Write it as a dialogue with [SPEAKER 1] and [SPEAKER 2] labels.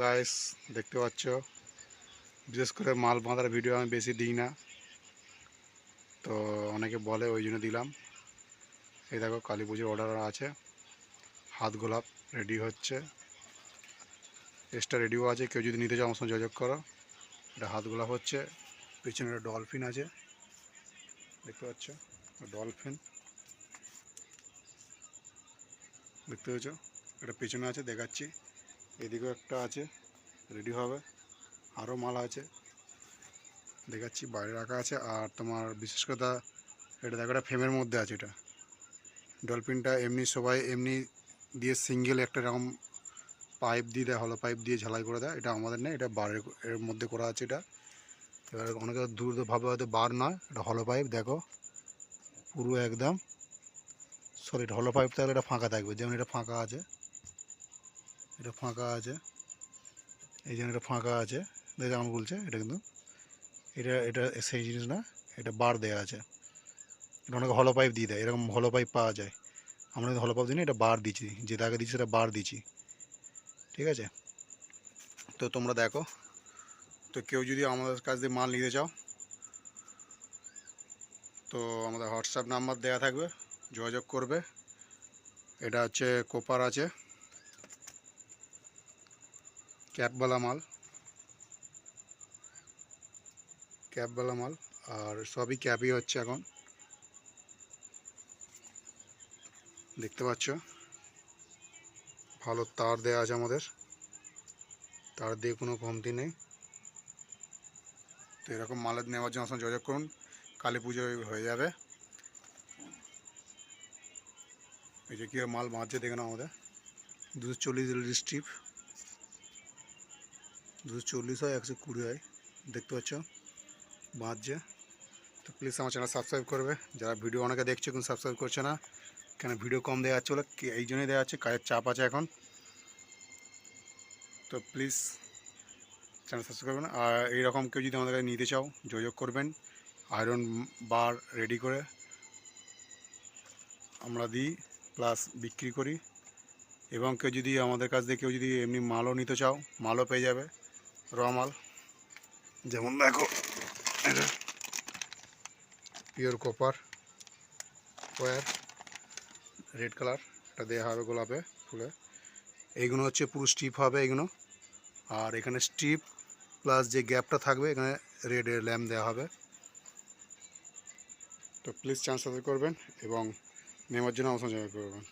[SPEAKER 1] Guys, দেখতে পাচ্ছ বিশেষ করে মাল বাঁধার ভিডিও আমি বেশি দিই না, তো অনেকে বলে ওই জন্য দিলাম। এই দেখো কালী পুজোর অর্ডার আছে, হাত গোলাপ রেডি হচ্ছে, এক্সট্রা রেডিও আছে, কেউ যদি নিতে চাও আমার সঙ্গে যোগাযোগ করো। এটা হাত গোলাপ হচ্ছে, পিছনে একটা ডলফিন আছে, দেখতে পাচ্ছ ডলফিন দেখতে পাচ্ছ, এটা পিছনে আছে দেখাচ্ছি, এদিকেও একটা আছে রেডি হবে, আরও মাল আছে দেখাচ্ছি, বাইরে রাখা আছে। আর তোমার বিশেষ কথা এটা দেখো, এটা ফ্রেমের মধ্যে আছে। এটা ডলফিনটা এমনি সবাই এমনি দিয়ে সিঙ্গেল একটা এরকম পাইপ দিয়ে দেয়, হলো পাইপ দিয়ে ঝালাই করে দেয়, এটা আমাদের নেই, এটা বারের এর মধ্যে করা আছে। এটা এবার অনেকে দূর ভাবে হয়তো বার নয়, এটা হলো পাইপ, দেখো পুরো একদম সলিড হলো পাইপ থাকলে এটা ফাঁকা থাকবে, যেমন এটা ফাঁকা আছে, এটা ফাঁকা আছে, এই জন্য এটা ফাঁকা আছে, দেখে আমার বলছে এটা কিন্তু এটা এটা সেই জিনিস না, এটা বার দেওয়া আছে। এটা অনেকে হলো পাইপ দিয়ে দেয়, এরকম হলো পাইপ পাওয়া যায়, আমরা হলো পাইপ দিই না, এটা বার দিচ্ছি, যেটা আগে দিচ্ছি সেটা বার দিচ্ছি, ঠিক আছে। তো তোমরা দেখো, তো কেউ যদি আমাদের কাছ দিয়ে মাল নিতে চাও তো আমাদের হোয়াটসঅ্যাপ নাম্বার দেওয়া থাকবে, যোগাযোগ করবে। এটা হচ্ছে কোপার আছে, ক্যাপওয়ালা মাল, ক্যাপওয়ালা মাল, আর সবই ক্যাপই হচ্ছে এখন, দেখতে পাচ্ছ ভালো তার দেওয়া আছে আমাদের, তার দিয়ে কোনো কমতি নেই। তো এরকম মালের নেওয়ার জন্য আপনার যোগাযোগ করুন, কালী পুজোয় হয়ে যাবে। এই যে কী মাল বাঁধছে দেখে না, আমাদের 240 স্ট্রিপ, 240 হয়, 120 হয়, দেখতে পাচ্ছ বাঁধছে। তো প্লিজ আমার চ্যানেল সাবস্ক্রাইব করবে, যারা ভিডিও অনেকে দেখছে কিন্তু সাবস্ক্রাইব করছে না, কেন ভিডিও কম দেওয়া যাচ্ছে বলে, এই জন্যই দেওয়া যাচ্ছে, কাজের চাপ আছে এখন। তো প্লিজ চ্যানেল সাবস্ক্রাইব করবেন। আর এইরকম কেউ যদি আমাদের কাছে নিতে চাও যোগাযোগ করবেন, আয়রন বার রেডি করে আমরা দিই, প্লাস বিক্রি করি। এবং কেউ যদি আমাদের কাছ থেকে কেউ যদি এমনি মালও নিতে চাও, মালও পেয়ে যাবে, র মাল, যেমন দেখো এটা pure copper wire, red colour, এটা দেওয়া হবে গোলাপে ফুলে। এইগুলো হচ্ছে পুরো স্ট্রিপ হবে এইগুলো, আর এখানে স্ট্রিপ প্লাস যে গ্যাপটা থাকবে এখানে রেড ল্যাম্প দেওয়া হবে। তো প্লিজ চ্যানেল সাবস্ক্রাইব করবেন এবং নেওয়ার জন্য আমার সঙ্গে যোগাযোগ করবেন।